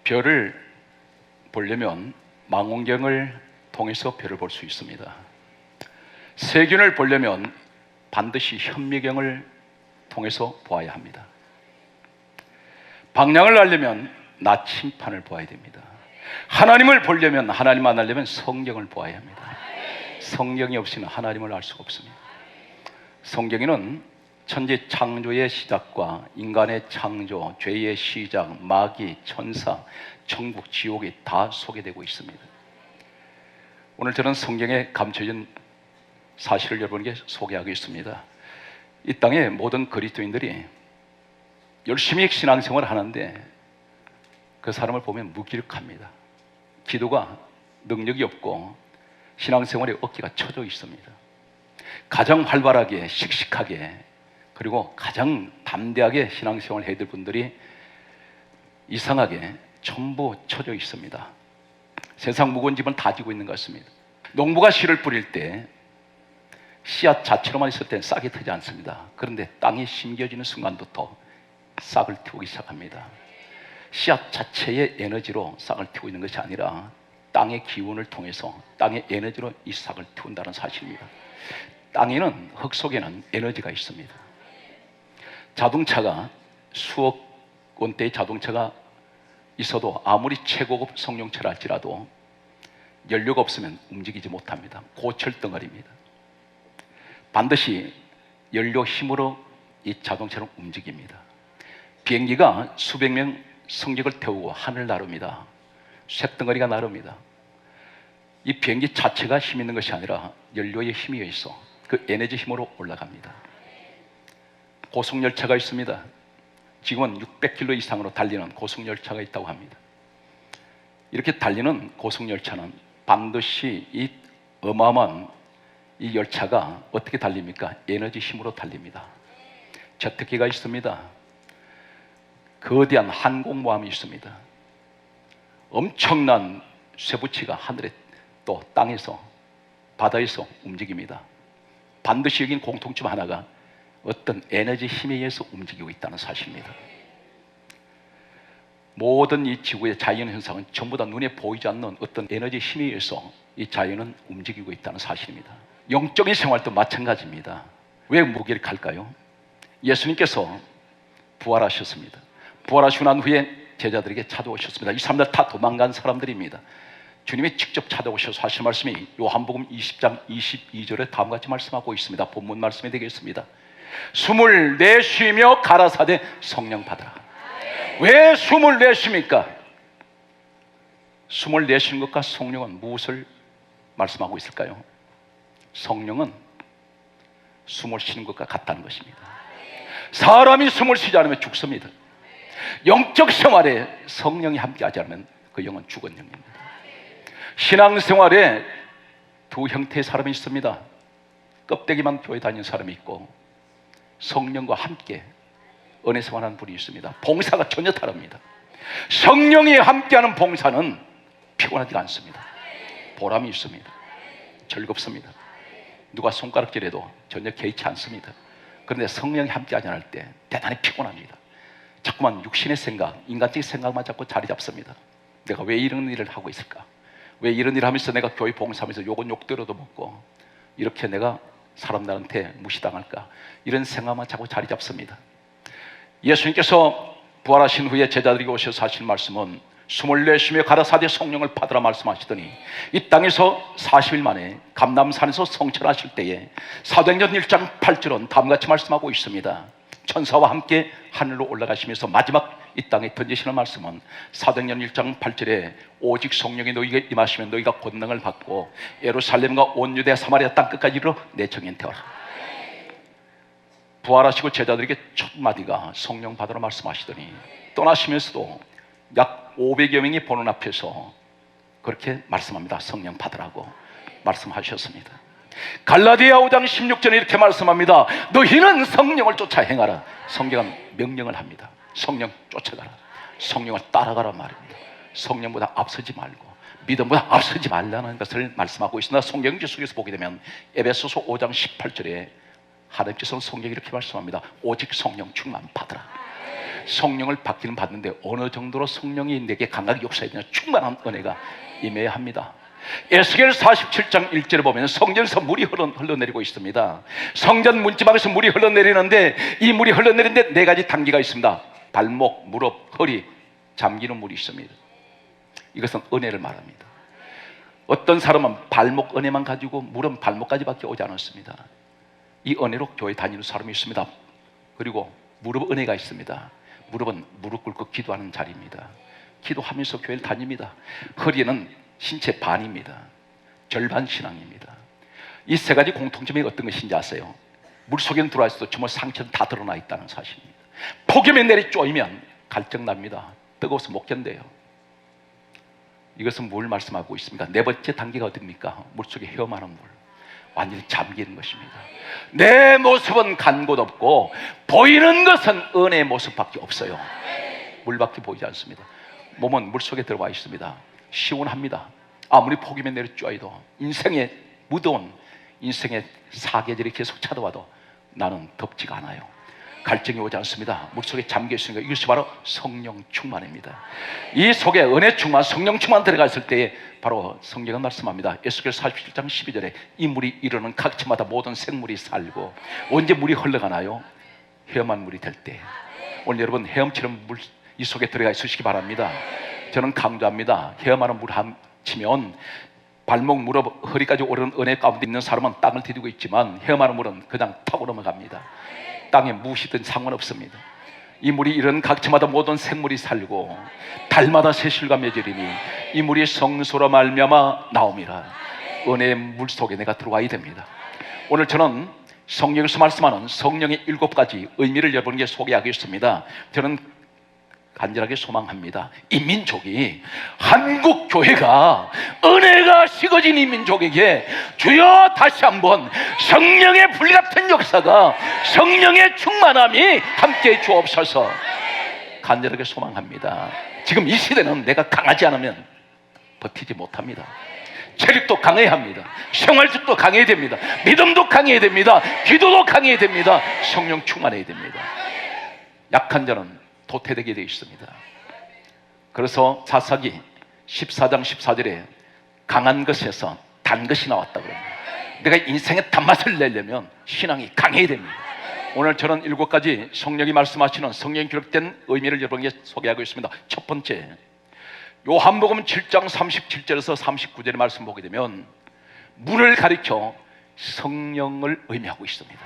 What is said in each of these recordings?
별을 보려면 망원경을 통해서 별을 볼 수 있습니다. 세균을 보려면 반드시 현미경을 통해서 보아야 합니다. 방향을 알려면 나침판을 보아야 됩니다. 하나님을 보려면, 하나님 만나려면 성경을 보아야 합니다. 성경이 없이는 하나님을 알 수가 없습니다. 성경에는 천지 창조의 시작과 인간의 창조, 죄의 시작, 마귀, 천사, 천국, 지옥이 다 소개되고 있습니다. 오늘 저는 성경에 감춰진 사실을 여러분에게 소개하겠습니다. 이 땅의 모든 그리스도인들이 열심히 신앙생활을 하는데 그 사람을 보면 무기력합니다. 기도가 능력이 없고 신앙생활에 어깨가 처져 있습니다. 가장 활발하게, 씩씩하게, 그리고 가장 담대하게 신앙생활을 해야 될 분들이 이상하게 전부 처져 있습니다. 세상 무거운 집은 다 지고 있는 것 같습니다. 농부가 씨를 뿌릴 때 씨앗 자체로만 있을 때는 싹이 트지 않습니다. 그런데 땅이 심겨지는 순간부터 싹을 틔우기 시작합니다. 씨앗 자체의 에너지로 싹을 틔우고 있는 것이 아니라 땅의 기운을 통해서 땅의 에너지로 이 싹을 틔운다는 사실입니다. 땅에는, 흙 속에는 에너지가 있습니다. 자동차가 수억 원대의 자동차가 있어도 아무리 최고급 성능차라 할지라도 연료가 없으면 움직이지 못합니다. 고철덩어리입니다. 반드시 연료 힘으로 이 자동차는 움직입니다. 비행기가 수백 명 승객을 태우고 하늘 나릅니다. 쇳덩어리가 나릅니다. 이 비행기 자체가 힘 있는 것이 아니라 연료에 힘이 있어 그 에너지 힘으로 올라갑니다. 고속열차가 있습니다. 지금은 600km 이상으로 달리는 고속열차가 있다고 합니다. 이렇게 달리는 고속열차는 반드시 이 어마어마한 이 열차가 어떻게 달립니까? 에너지 힘으로 달립니다. 제트기가 있습니다. 거대한 항공모함이 있습니다. 엄청난 쇠붙이가 하늘에 또 땅에서 바다에서 움직입니다. 반드시 여긴 공통점 하나가 어떤 에너지 힘에 의해서 움직이고 있다는 사실입니다. 모든 이 지구의 자연 현상은 전부 다 눈에 보이지 않는 어떤 에너지 힘에 의해서 이 자연은 움직이고 있다는 사실입니다. 영적인 생활도 마찬가지입니다. 왜 무기력할까요? 예수님께서 부활하셨습니다. 부활하시고 난 후에 제자들에게 찾아오셨습니다. 이 사람들 다 도망간 사람들입니다. 주님이 직접 찾아오셔서 하신 말씀이 요한복음 20장 22절에 다음과 같이 말씀하고 있습니다. 본문 말씀이 되겠습니다. 숨을 내쉬며 가라사대 성령 받으라. 왜 숨을 내쉽니까? 숨을 내쉬는 것과 성령은 무엇을 말씀하고 있을까요? 성령은 숨을 쉬는 것과 같다는 것입니다. 사람이 숨을 쉬지 않으면 죽습니다. 영적 생활에 성령이 함께하지 않으면 그 영은 죽은 영입니다. 신앙생활에 두 형태의 사람이 있습니다. 껍데기만 교회 다니는 사람이 있고 성령과 함께 은혜 생활하는 분이 있습니다. 봉사가 전혀 다릅니다. 성령이 함께하는 봉사는 피곤하지가 않습니다. 보람이 있습니다. 즐겁습니다. 누가 손가락질해도 전혀 개의치 않습니다. 그런데 성령이 함께하지 않을 때 대단히 피곤합니다. 자꾸만 육신의 생각, 인간적인 생각만 자꾸 자리 잡습니다. 내가 왜 이런 일을 하고 있을까? 왜 이런 일을 하면서 내가 교회 봉사하면서 욕은 욕대로도 먹고 이렇게 내가 사람들한테 무시당할까? 이런 생각만 자꾸 자리 잡습니다. 예수님께서 부활하신 후에 제자들이 오셔서 하신 말씀은 숨을 내쉬며 가라사대 성령을 받으라 말씀하시더니 이 땅에서 40일 만에 감람산에서 성천하실 때에 사도행전 1장 8절은 다음같이 말씀하고 있습니다. 천사와 함께 하늘로 올라가시면서 마지막 이 땅에 던지시는 말씀은 사도행전 1장 8절에 오직 성령이 너희에게 임하시면 너희가 권능을 받고 예루살렘과 온 유대야 사마리아 땅끝까지 이르러 내 정인 되어라. 부활하시고 제자들에게 첫 마디가 성령 받으라 말씀하시더니 떠나시면서도 약 500여 명이 보는 앞에서 그렇게 말씀합니다. 성령 받으라고 말씀하셨습니다. 갈라디아 5장 16절에 이렇게 말씀합니다. 너희는 성령을 쫓아 행하라. 성경은 명령을 합니다. 성령 쫓아가라. 성령을 따라가라 말입니다. 성령보다 앞서지 말고 믿음보다 앞서지 말라는 것을 말씀하고 있습니다. 성경지 속에서 보게 되면 에베소서 5장 18절에 하나님께서 성경이 이렇게 말씀합니다. 오직 성령 충만 받으라. 성령을 받기는 받는데 어느 정도로 성령이 내게 강하게 역사해야 충만한 은혜가 임해야 합니다. 에스겔 47장 1절에 보면 성전에서 물이 흘러내리고 있습니다. 성전 문지방에서 물이 흘러내리는데 이 물이 흘러내리는데 네 가지 단계가 있습니다. 발목, 무릎, 허리 잠기는 물이 있습니다. 이것은 은혜를 말합니다. 어떤 사람은 발목 은혜만 가지고 무릎 발목까지밖에 오지 않았습니다. 이 은혜로 교회 다니는 사람이 있습니다. 그리고 무릎 은혜가 있습니다. 무릎은 무릎 꿇고 기도하는 자리입니다. 기도하면서 교회를 다닙니다. 허리는 신체 반입니다. 절반 신앙입니다. 이 세 가지 공통점이 어떤 것인지 아세요? 물속에는 들어와 있어도 주먹 상처는 다 드러나 있다는 사실입니다. 폭염에 내리 쪼이면 갈증납니다. 뜨거워서 못 견뎌요. 이것은 뭘 말씀하고 있습니까? 네 번째 단계가 어딥니까? 물속에 헤엄하는 물, 완전히 잠기는 것입니다. 내 모습은 간 곳 없고 보이는 것은 은혜의 모습밖에 없어요. 물밖에 보이지 않습니다. 몸은 물속에 들어와 있습니다. 시원합니다. 아무리 폭염에 내려 쪼아도 인생의 무더운 인생의 사계절이 계속 찾아와도 나는 덥지가 않아요. 갈증이 오지 않습니다. 물속에 잠겨 있으니까 이것이 바로 성령 충만입니다. 이 속에 은혜 충만, 성령 충만 들어가 있을 때에 바로 성경은 말씀합니다. 에스겔 47장 12절에 이 물이 이르는 각지마다 모든 생물이 살고. 언제 물이 흘러가나요? 헤엄한 물이 될 때. 오늘 여러분 헤엄치는 물 이 속에 들어가 있으시기 바랍니다. 저는 강조합니다. 헤엄하는 물 한 치면 발목, 무릎, 허리까지 오르는 은혜 가운데 있는 사람은 땅을 디디고 있지만 헤엄하는 물은 그냥 타고 넘어갑니다. 땅에 무엇이든 상관없습니다. 이 물이 이런 각지마다 모든 생물이 살고 달마다 새실과 맺으리니 이 물이 성소로 말미암아 나옴이라. 은혜의 물 속에 내가 들어와야 됩니다. 오늘 저는 성경에서 말씀하는 성령의 7가지 의미를 여러분에게 소개하겠습니다. 저는 간절하게 소망합니다. 이 민족이, 한국 교회가 은혜가 식어진 이 민족에게 주여 다시 한번 성령의 불같은 역사가, 성령의 충만함이 함께 주옵소서. 간절하게 소망합니다. 지금 이 시대는 내가 강하지 않으면 버티지 못합니다. 체력도 강해야 합니다. 생활력도 강해야 됩니다. 믿음도 강해야 됩니다. 기도도 강해야 됩니다. 성령 충만해야 됩니다. 약한 자는 도태되게 되어 있습니다. 그래서 사사기 14장 14절에 강한 것에서 단 것이 나왔다고 합니다. 내가 인생의 단맛을 내려면 신앙이 강해야 됩니다. 오늘 저는 7가지 성령이 말씀하시는 성령이 기록된 의미를 여러분에게 소개하고 있습니다. 첫 번째, 요한복음 7장 37절에서 39절의 말씀 보게 되면 물을 가리켜 성령을 의미하고 있습니다.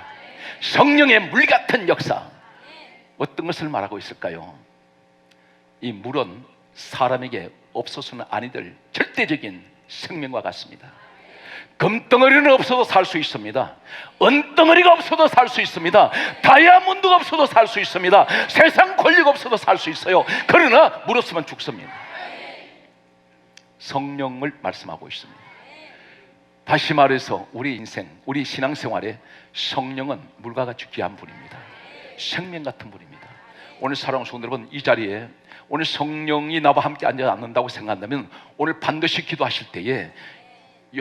성령의 물 같은 역사, 어떤 것을 말하고 있을까요? 이 물은 사람에게 없어서는 아니 될 절대적인 생명과 같습니다. 금덩어리는 없어도 살 수 있습니다. 은덩어리가 없어도 살 수 있습니다. 다이아몬드가 없어도 살 수 있습니다. 세상 권리가 없어도 살 수 있어요. 그러나 물 없으면 죽습니다. 성령을 말씀하고 있습니다. 다시 말해서 우리 인생, 우리 신앙생활에 성령은 물과 같이 귀한 분입니다. 생명 같은 분입니다. 오늘 사랑하는 성도 여러분, 이 자리에 오늘 성령이 나와 함께 앉아 않는다고 생각한다면 오늘 반드시 기도하실 때에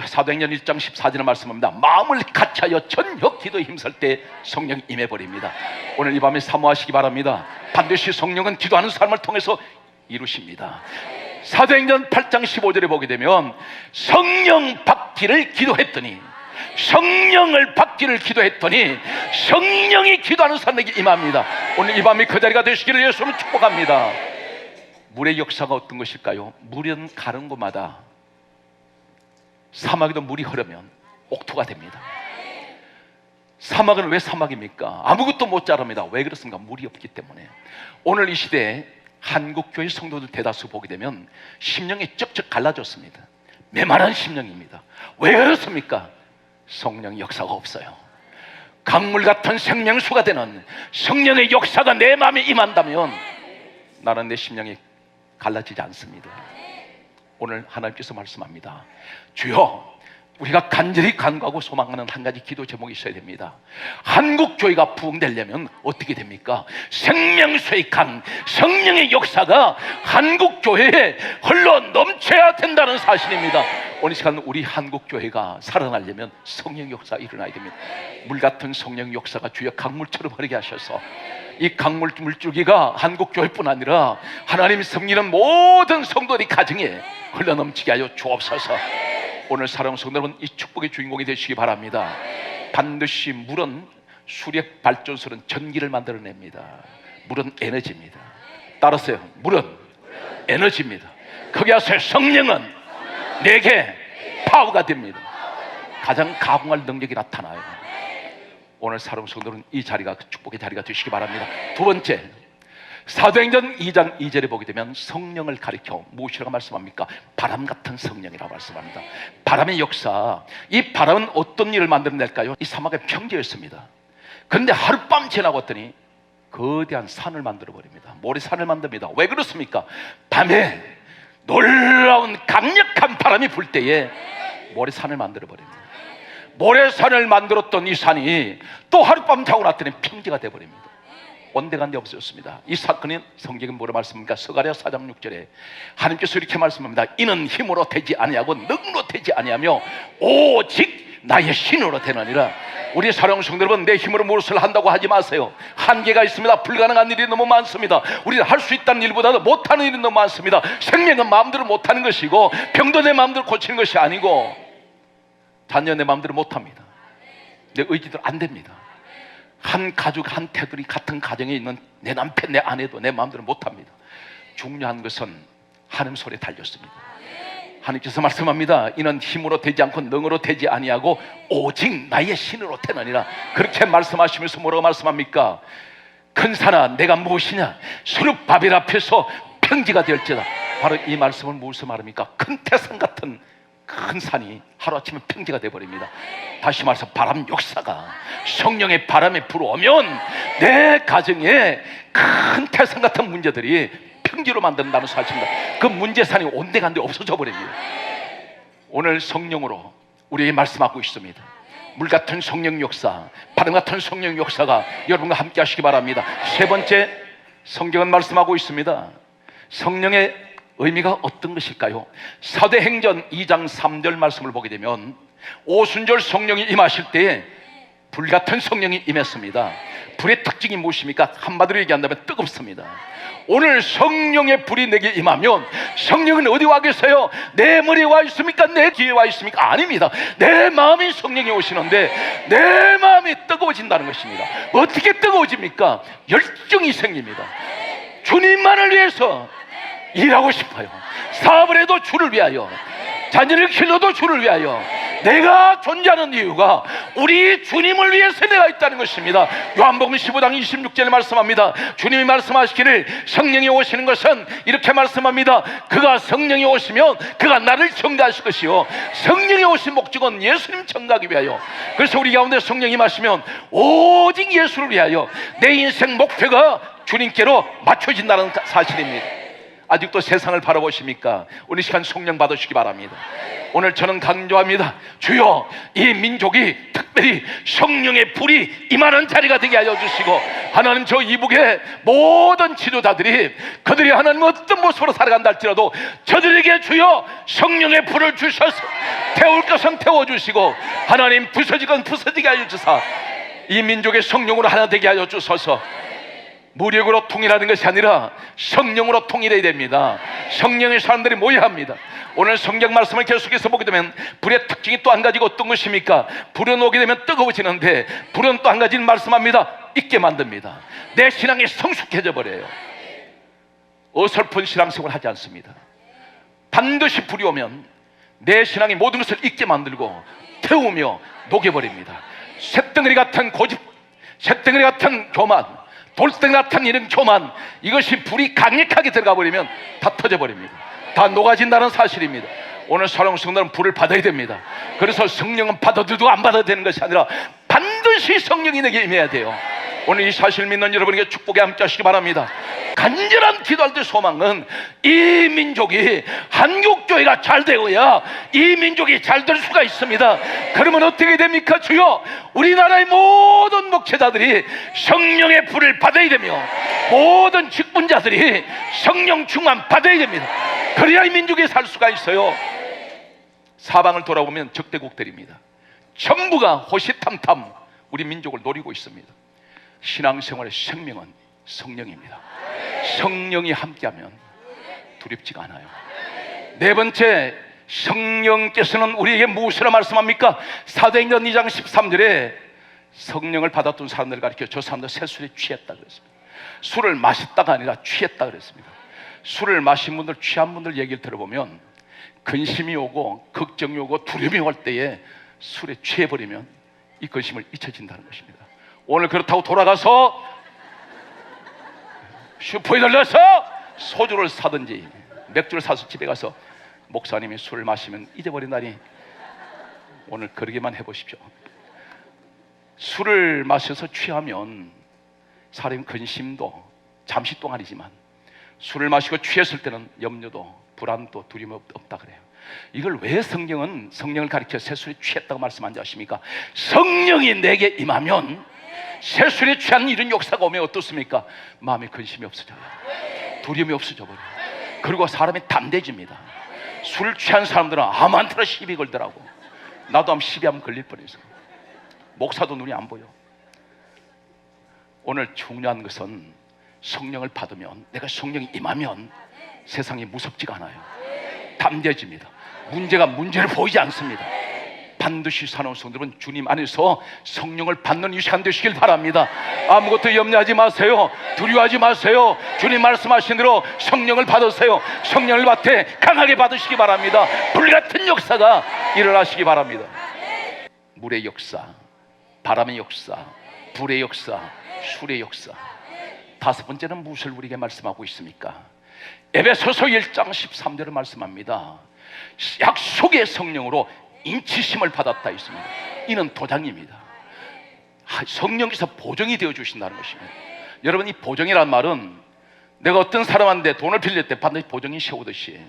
사도행전 1장 14절에 말씀합니다. 마음을 같이하여 전혀 기도에 힘쓸 때 성령이 임해버립니다. 오늘 이 밤에 사모하시기 바랍니다. 반드시 성령은 기도하는 사람을 통해서 이루십니다. 사도행전 8장 15절에 보게 되면 성령 받기를 기도했더니, 성령을 받기를 기도했더니 성령이 기도하는 사람에게 임합니다. 오늘 이 밤이 그 자리가 되시기를 예수님을 축복합니다. 물의 역사가 어떤 것일까요? 물은 가는 곳마다, 사막에도 물이 흐르면 옥토가 됩니다. 사막은 왜 사막입니까? 아무것도 못 자랍니다. 왜 그렇습니까? 물이 없기 때문에. 오늘 이 시대에 한국교회 성도들 대다수 보게 되면 심령이 쩍쩍 갈라졌습니다. 메마른 심령입니다. 왜 그렇습니까? 성령의 역사가 없어요. 강물 같은 생명수가 되는 성령의 역사가 내 마음에 임한다면 나는 내 심령이 갈라지지 않습니다. 오늘 하나님께서 말씀합니다. 주여, 우리가 간절히 간구하고 소망하는 한 가지 기도 제목이 있어야 됩니다. 한국 교회가 부흥되려면 어떻게 됩니까? 생명수의 강, 성령의 역사가 한국 교회에 흘러 넘쳐야 된다는 사실입니다. 오늘 시간 우리 한국 교회가 살아나려면 성령 역사 일어나야 됩니다. 물 같은 성령 역사가 주여 강물처럼 흐르게 하셔서 이 강물 물줄기가 한국교회뿐 아니라 하나님 섬기는 모든 성도들이 가정에 흘러넘치게 하여 주옵소서. 오늘 사랑하는 성도 여러분, 이 축복의 주인공이 되시기 바랍니다. 반드시 물은, 수력 발전소는 전기를 만들어냅니다. 물은 에너지입니다. 따라서요, 물은 에너지입니다. 거기 와서 성령은 내게 파워가 됩니다. 가장 가공할 능력이 나타나요. 오늘 사랑하는 성도는 이 자리가 축복의 자리가 되시기 바랍니다. 두 번째, 사도행전 2장 2절에 보게 되면 성령을 가리켜 무엇이라고 말씀합니까? 바람 같은 성령이라고 말씀합니다. 바람의 역사, 이 바람은 어떤 일을 만들어낼까요? 이 사막의 평지였습니다. 그런데 하룻밤 지나봤더니 거대한 산을 만들어버립니다. 모래산을 만듭니다. 왜 그렇습니까? 밤에 놀라운 강력한 바람이 불 때에 모래산을 만들어버립니다. 모래산을 만들었던 이 산이 또 하룻밤 자고 났더니 평지가 되어버립니다. 온데간데 없어졌습니다. 이 사건이 성경에 뭐라 말씀합니까? 스가랴 4장 6절에 하나님께서 이렇게 말씀합니다. 이는 힘으로 되지 아니하고 능으로 되지 아니하며 오직 나의 신으로 되느니라. 우리 사랑하는 성도 여러분, 내 힘으로 무엇을 한다고 하지 마세요. 한계가 있습니다. 불가능한 일이 너무 많습니다. 우리는 할 수 있다는 일보다도 못하는 일이 너무 많습니다. 생명은 마음대로 못하는 것이고, 병도 내 마음대로 고치는 것이 아니고, 자녀 내 마음대로 못합니다. 내 의지대로 안 됩니다. 한 가족, 한 테두리 같은 가정에 있는 내 남편, 내 아내도 내 마음대로 못합니다. 중요한 것은 하나님 손에 달렸습니다. 하나님께서 말씀합니다. 이는 힘으로 되지 않고 능으로 되지 아니하고 오직 나의 신으로 되느니라. 그렇게 말씀하시면서 뭐라고 말씀합니까? 큰 산아 내가 무엇이냐? 수룹바벨 앞에서 평지가 될지다. 바로 이 말씀을 무엇을 말합니까? 큰 태산 같은 큰 산이 하루아침에 평지가 되어버립니다. 다시 말해서 바람 역사가, 성령의 바람에 불어오면 내 가정에 큰 태산 같은 문제들이 평지로 만든다는 사실입니다. 그 문제산이 온데간데 없어져 버립니다. 오늘 성령으로 우리에게 말씀하고 있습니다. 물 같은 성령 역사, 바람 같은 성령 역사가 여러분과 함께 하시기 바랍니다. 세 번째, 성경은 말씀하고 있습니다. 성령의 의미가 어떤 것일까요? 사도행전 2장 3절 말씀을 보게 되면 오순절 성령이 임하실 때에 불 같은 성령이 임했습니다. 불의 특징이 무엇입니까? 한마디로 얘기한다면 뜨겁습니다. 오늘 성령의 불이 내게 임하면 성령은 어디 와 계세요? 내 머리에 와 있습니까? 내 귀에 와 있습니까? 아닙니다. 내 마음이 성령이 오시는데 내 마음이 뜨거워진다는 것입니다. 어떻게 뜨거워집니까? 열정이 생깁니다. 주님만을 위해서 일하고 싶어요. 사업을 해도 주를 위하여, 자녀를 길러도 주를 위하여. 내가 존재하는 이유가 우리 주님을 위해서 내가 있다는 것입니다. 요한복음 15장 26절에 말씀합니다. 주님이 말씀하시기를 성령이 오시는 것은 이렇게 말씀합니다. 그가 성령이 오시면 그가 나를 증거하실 것이요, 성령이 오신 목적은 예수님 증거하기 위하여. 그래서 우리 가운데 성령이 마시면 오직 예수를 위하여 내 인생 목표가 주님께로 맞춰진다는 사실입니다. 아직도 세상을 바라보십니까? 오늘 시간 성령 받으시기 바랍니다. 오늘 저는 강조합니다. 주여, 이 민족이 특별히 성령의 불이 임하는 자리가 되게 하여 주시고, 하나님 저 이북의 모든 지도자들이 그들이 하나님 어떤 모습으로 살아간다 할지라도 저들에게 주여 성령의 불을 주셔서 태울 것은 태워주시고, 하나님 부서지건 부서지게 하여 주사 이 민족의 성령으로 하나 되게 하여 주소서. 무력으로 통일하는 것이 아니라 성령으로 통일해야 됩니다. 성령의 사람들이 모여야 합니다. 오늘 성경 말씀을 계속해서 보게 되면 불의 특징이 또 한 가지가 어떤 것입니까? 불은 오게 되면 뜨거워지는데 불은 또 한 가지는 말씀합니다. 잊게 만듭니다. 내 신앙이 성숙해져 버려요. 어설픈 신앙생활을 하지 않습니다. 반드시 불이 오면 내 신앙이 모든 것을 잊게 만들고 태우며 녹여버립니다. 쇳덩어리 같은 고집, 쇳덩어리 같은 교만, 돌덩이 같은 이런 교만, 이것이 불이 강력하게 들어가 버리면 다 터져버립니다. 다 녹아진다는 사실입니다. 오늘 사랑하는 성도는 불을 받아야 됩니다. 그래서 성령은 받아도 안 받아도 되는 것이 아니라 반드시 성령이 내게 임해야 돼요. 오늘 이 사실을 믿는 여러분에게 축복에 함께 하시기 바랍니다. 간절한 기도할 때 소망은 이 민족이, 한국교회가 잘 되어야 이 민족이 잘 될 수가 있습니다. 그러면 어떻게 됩니까? 주여, 우리나라의 모든 목회자들이 성령의 불을 받아야 되며 모든 직분자들이 성령 충만 받아야 됩니다. 그래야 이 민족이 살 수가 있어요. 사방을 돌아보면 적대국들입니다. 전부가 호시탐탐 우리 민족을 노리고 있습니다. 신앙생활의 생명은 성령입니다. 성령이 함께하면 두렵지가 않아요. 네 번째, 성령께서는 우리에게 무엇이라 말씀합니까? 사도행전 2장 13절에 성령을 받았던 사람들을 가리켜 저 사람들 새술에 취했다 그랬습니다. 술을 마셨다가 아니라 취했다 그랬습니다. 술을 마신 분들, 취한 분들 얘기를 들어보면 근심이 오고 걱정이 오고 두려움이 올 때에 술에 취해버리면 이 근심을 잊혀진다는 것입니다. 오늘 그렇다고 돌아가서 슈퍼에 들러서 소주를 사든지 맥주를 사서 집에 가서 목사님이 술을 마시면 잊어버린다니, 오늘 그러기만 해보십시오. 술을 마셔서 취하면 사람 근심도 잠시 동안이지만 술을 마시고 취했을 때는 염려도 불안도 두려움이 없다 그래요. 이걸 왜 성경은 성령을 가리켜 새술에 취했다고 말씀하지 않습니까? 성령이 내게 임하면 새술에 취한 이런 역사가 오면 어떻습니까? 마음에 근심이 없어져요. 두려움이 없어져 버려요. 그리고 사람이 담대해집니다. 술 취한 사람들은 아무한테나 시비 걸더라고. 나도 한번 시비 한번 걸릴 뻔해서. 목사도 눈이 안 보여. 오늘 중요한 것은 성령을 받으면, 내가 성령이 임하면 세상이 무섭지가 않아요. 담대해집니다. 문제가 문제를 보이지 않습니다. 반드시 사는 성도들은 주님 안에서 성령을 받는 이 시간 되시길 바랍니다. 아무것도 염려하지 마세요. 두려워하지 마세요. 주님 말씀하신 대로 성령을 받으세요. 성령을 받되 강하게 받으시기 바랍니다. 불같은 역사가 일어나시기 바랍니다. 물의 역사, 바람의 역사, 불의 역사, 술의 역사. 다섯 번째는 무엇을 우리에게 말씀하고 있습니까? 에베소서 1장 13절을 말씀합니다. 약속의 성령으로 인치심을 받았다 있습니다. 이는 도장입니다. 성령께서 보정이 되어 주신다는 것입니다. 여러분, 이 보정이라는 말은 내가 어떤 사람한테 돈을 빌릴 때 반드시 보정이 세우듯이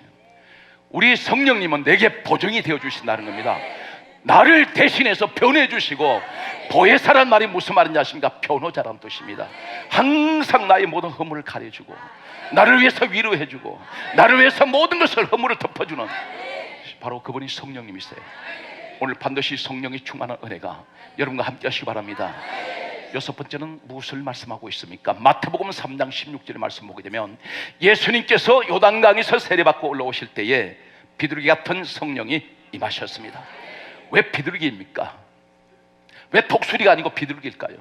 우리 성령님은 내게 보정이 되어 주신다는 겁니다. 나를 대신해서 변호해 주시고, 보혜사란 말이 무슨 말인지 아십니까? 변호자라는 뜻입니다. 항상 나의 모든 허물을 가려주고 나를 위해서 위로해 주고 나를 위해서 모든 것을 허물을 덮어주는 바로 그분이 성령님이세요. 오늘 반드시 성령이 충만한 은혜가 여러분과 함께 하시기 바랍니다. 여섯 번째는 무엇을 말씀하고 있습니까? 마태복음 3장 16절의 말씀 보게 되면 예수님께서 요단강에서 세례받고 올라오실 때에 비둘기 같은 성령이 임하셨습니다. 왜 비둘기입니까? 왜 독수리가 아니고 비둘기일까요?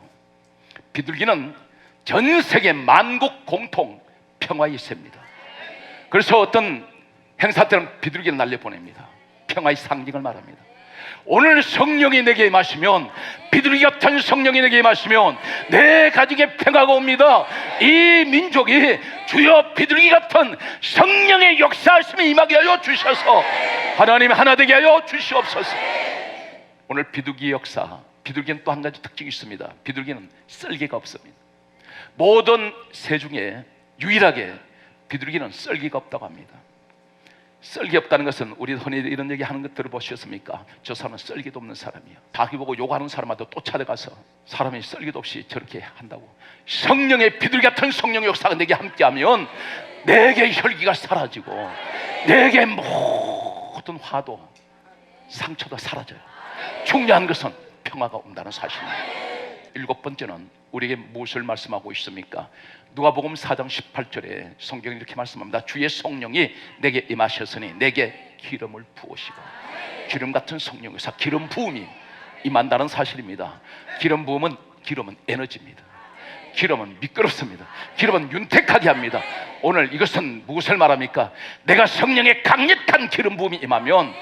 비둘기는 전 세계 만국 공통 평화의 새입니다. 그래서 어떤 행사 때는 비둘기를 날려보냅니다. 평화의 상징을 말합니다. 오늘 성령이 내게 임하시면, 비둘기 같은 성령이 내게 임하시면 내 가정에 평화가 옵니다. 이 민족이 주여 비둘기 같은 성령의 역사하심이 임하게 하여 주셔서 하나님 하나 되게 하여 주시옵소서. 오늘 비둘기 역사, 비둘기는 또 한 가지 특징이 있습니다. 비둘기는 썰기가 없습니다. 모든 새 중에 유일하게 비둘기는 썰기가 없다고 합니다. 썰기 없다는 것은 우리 흔히 이런 얘기 하는 것 들어보셨습니까? 저 사람은 썰기도 없는 사람이야. 자기 보고 욕하는 사람한테 또 찾아가서 사람이 썰기도 없이 저렇게 한다고. 성령의 비둘기 같은 성령의 역사가 내게 함께하면 내게 혈기가 사라지고 내게 모든 화도 상처도 사라져요. 중요한 것은 평화가 온다는 사실입니다. 일곱 번째는 우리에게 무엇을 말씀하고 있습니까? 누가복음 4장 18절에 성경이 이렇게 말씀합니다. 주의 성령이 내게 임하셨으니 내게 기름을 부으시고. 기름 같은 성령에서 기름 부음이 임한다는 사실입니다. 기름은 에너지입니다. 기름은 미끄럽습니다. 기름은 윤택하게 합니다. 오늘 이것은 무엇을 말합니까? 내가 성령의 강력한 기름 부음이 임하면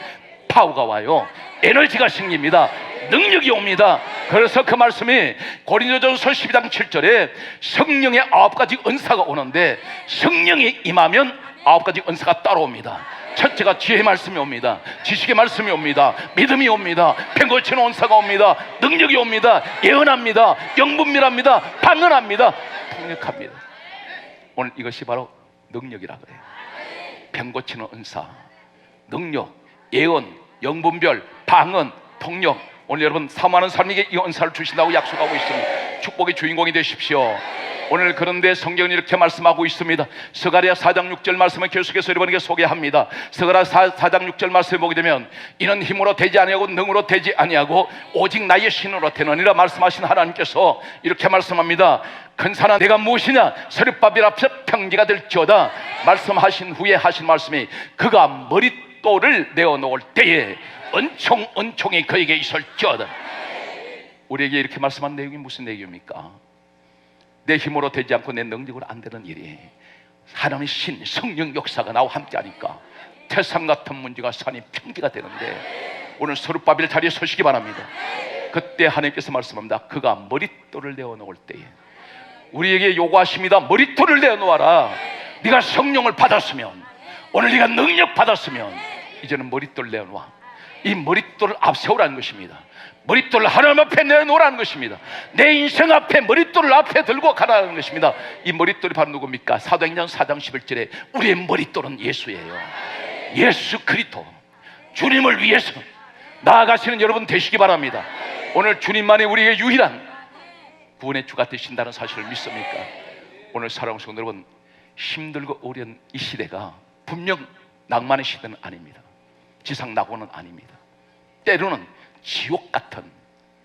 파워가 와요. 에너지가 생깁니다. 능력이 옵니다. 그래서 그 말씀이 고린도전서 12장 7절에 성령의 9가지 은사가 오는데, 성령이 임하면 9가지 은사가 따라옵니다. 첫째가 지혜의 말씀이 옵니다. 지식의 말씀이 옵니다. 믿음이 옵니다. 팽고치는 은사가 옵니다. 능력이 옵니다. 예언합니다. 영분별합니다. 방언합니다. 통역합니다. 오늘 이것이 바로 능력이라 그래요. 팽고치는 은사, 능력, 예언, 영분별, 방언, 통역. 오늘 여러분 사모하는 사람에게 이 은사를 주신다고 약속하고 있습니다. 축복의 주인공이 되십시오. 오늘 그런데 성경은 이렇게 말씀하고 있습니다. 스가랴 4장 6절 말씀을 계속해서 여러분에게 소개합니다. 스가랴 4장 6절 말씀을 보게 되면 이는 힘으로 되지 아니하고 능으로 되지 아니하고 오직 나의 신으로 되느니라 말씀하신 하나님께서 이렇게 말씀합니다. 큰 산아 내가 무엇이냐 서뭇바벨 앞에서 평지가 될지어다 말씀하신 후에 하신 말씀이 그가 머릿돌을 내어놓을 때에 은총이 그에게 있을지어다. 우리에게 이렇게 말씀한 내용이 무슨 내용입니까? 내 힘으로 되지 않고 내 능력으로 안 되는 일이 하나님의 신 성령 역사가 나와 함께 하니까 태산 같은 문제가 산이 평지가 되는데 오늘 서뭇바벨 자리에 서시기 바랍니다. 그때 하나님께서 말씀합니다. 그가 머릿돌을 내어놓을 때에 우리에게 요구하십니다. 머릿돌을 내어놓아라. 네가 성령을 받았으면 오늘 네가 능력 받았으면 이제는 머릿돌 내어놓아. 이 머릿돌을 앞세우라는 것입니다. 머릿돌을 하나님 앞에 내놓으라는 것입니다. 내 인생 앞에 머릿돌을 앞에 들고 가라는 것입니다. 이 머릿돌이 바로 누굽니까? 사도행전 4장 11절에 우리의 머릿돌은 예수예요. 예수 그리스도 주님을 위해서 나아가시는 여러분 되시기 바랍니다. 오늘 주님만이 우리에게 유일한 구원의 주가 되신다는 사실을 믿습니까? 오늘 사랑하는 성도 여러분, 힘들고 어려운 이 시대가 분명 낭만의 시대는 아닙니다. 지상 낙원은 아닙니다. 때로는 지옥 같은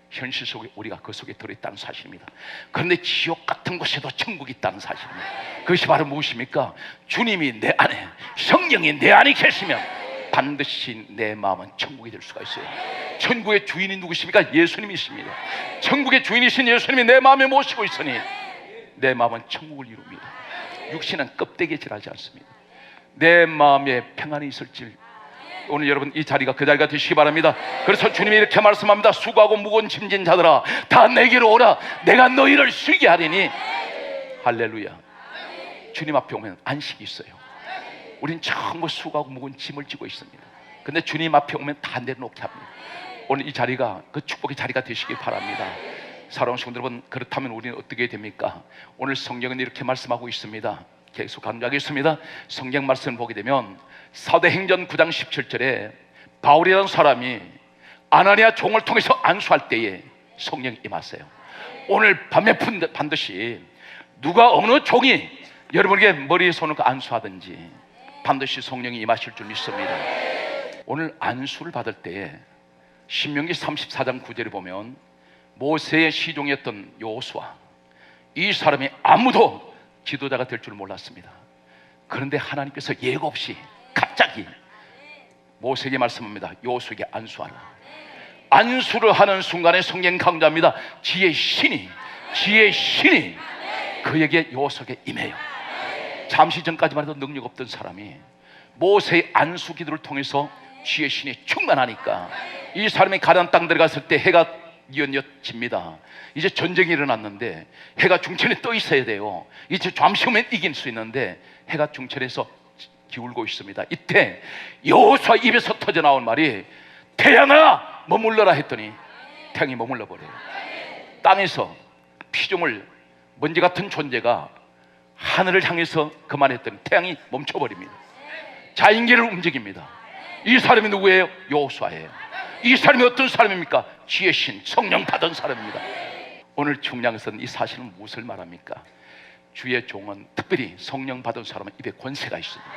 현실 속에 우리가 그 속에 들어있다는 사실입니다. 그런데 지옥 같은 곳에도 천국이 있다는 사실입니다. 그것이 바로 무엇입니까? 주님이 내 안에, 성령이 내 안에 계시면 반드시 내 마음은 천국이 될 수가 있어요. 천국의 주인이 누구십니까? 예수님이십니다. 천국의 주인이신 예수님이 내 마음에 모시고 있으니 내 마음은 천국을 이룹니다. 육신은 껍데기질하지 않습니다. 내 마음에 평안이 있을지 오늘 여러분 이 자리가 그 자리가 되시기 바랍니다. 그래서 주님이 이렇게 말씀합니다. 수고하고 무거운 짐진 자들아 다 내게로 오라. 내가 너희를 쉬게 하리니. 할렐루야. 주님 앞에 오면 안식이 있어요. 우린 전부 수고하고 무거운 짐을 지고 있습니다. 근데 주님 앞에 오면 다 내려놓게 합니다. 오늘 이 자리가 그 축복의 자리가 되시길 바랍니다. 사랑하는 성도 여러분, 그렇다면 우리는 어떻게 됩니까? 오늘 성경은 이렇게 말씀하고 있습니다. 계속 강조하겠습니다. 성경 말씀을 보게 되면 사도행전 9장 17절에 바울이라는 사람이 아나니아 종을 통해서 안수할 때에 성령이 임하세요. 오늘 밤에 반드시 누가 어느 종이 여러분에게 머리에 손을 안수하든지 반드시 성령이 임하실 줄 믿습니다. 오늘 안수를 받을 때에 신명기 34장 9절에 보면 모세의 시종이었던 여호수아, 이 사람이 아무도 지도자가 될 줄 몰랐습니다. 그런데 하나님께서 예고 없이 갑자기 모세에게 말씀합니다. 여호수아에게 안수하라. 안수를 하는 순간에 성경 강조합니다. 지혜의 신이 그에게 여호수아에게 임해요. 잠시 전까지만 해도 능력 없던 사람이 모세의 안수 기도를 통해서 지혜의 신이 충만하니까 이 사람이 가나안 땅 들어갔을 때 해가 뉘엿집니다. 이제 전쟁이 일어났는데 해가 중천에 떠 있어야 돼요. 이제 잠시 후면 이길 수 있는데 해가 중천에서 기울고 있습니다. 이때 여호수아 입에서 터져 나온 말이 태양아 머물러라 했더니 태양이 머물러 버려요. 땅에서 피조물 먼지 같은 존재가 하늘을 향해서 그만했더니 태양이 멈춰버립니다. 자인계를 움직입니다. 이 사람이 누구예요? 여호수아예요. 이 사람이 어떤 사람입니까? 지혜의 신, 성령 받은 사람입니다. 오늘 중요한 것은 이 사실은 무엇을 말합니까? 주의 종은 특별히 성령 받은 사람은 입에 권세가 있습니다.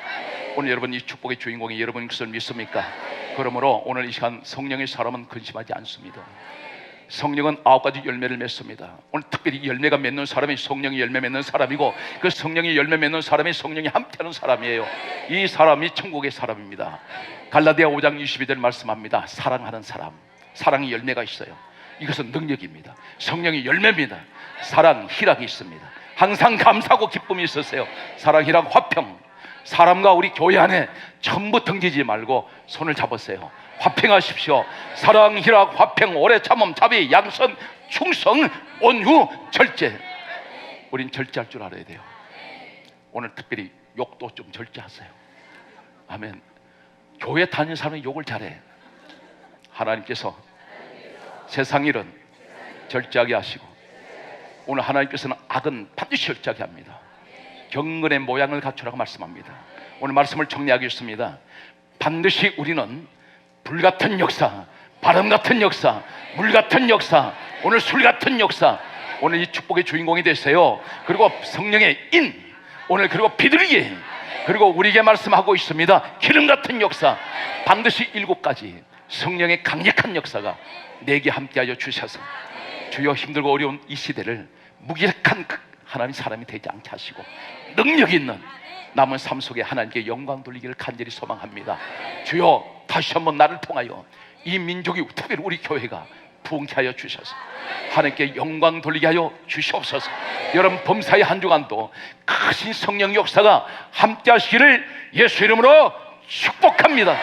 오늘 여러분 이 축복의 주인공이 여러분인 것을 믿습니까? 그러므로 오늘 이 시간 성령의 사람은 근심하지 않습니다. 성령은 9가지 열매를 맺습니다. 오늘 특별히 열매가 맺는 사람이 성령이 열매 맺는 사람이고 그 성령이 열매 맺는 사람이 성령이 함께하는 사람이에요. 이 사람이 천국의 사람입니다. 갈라디아 5장 22절 말씀합니다. 사랑하는 사람, 사랑이 열매가 있어요. 이것은 능력입니다. 성령이 열매입니다. 사랑, 희락이 있습니다. 항상 감사하고 기쁨이 있으세요. 사랑, 희락, 화평. 사람과 우리 교회 안에 전부 등지지 말고 손을 잡으세요. 화평하십시오. 사랑, 희락, 화평, 오래 참음, 자비, 양선, 충성, 온유, 절제. 우린 절제할 줄 알아야 돼요. 오늘 특별히 욕도 좀 절제하세요. 아멘. 교회 다니는 사람이 욕을 잘해. 하나님께서 세상 일은 절제하게 하시고 오늘 하나님께서는 악은 반드시 절제하게 합니다. 경건의 모양을 갖추라고 말씀합니다. 오늘 말씀을 정리하겠습니다. 반드시 우리는 불같은 역사, 바람 같은 역사, 물 같은 역사, 오늘 술 같은 역사, 오늘 이 축복의 주인공이 되세요. 그리고 성령의 인, 오늘 그리고 비둘기, 그리고 우리에게 말씀하고 있습니다. 기름 같은 역사, 반드시 7가지 성령의 강력한 역사가 내게 함께하여 주셔서 주여 힘들고 어려운 이 시대를 무기력한 하나님 사람이 되지 않게 하시고 능력 있는 남은 삶 속에 하나님께 영광 돌리기를 간절히 소망합니다. 주여 다시 한번 나를 통하여 이 민족이, 특별히 우리 교회가 부흥케 하여 주셔서 하나님께 영광 돌리게 하여 주시옵소서. 여러분 범사의 한 주간도 크신 성령 역사가 함께 하시기를 예수 이름으로 축복합니다.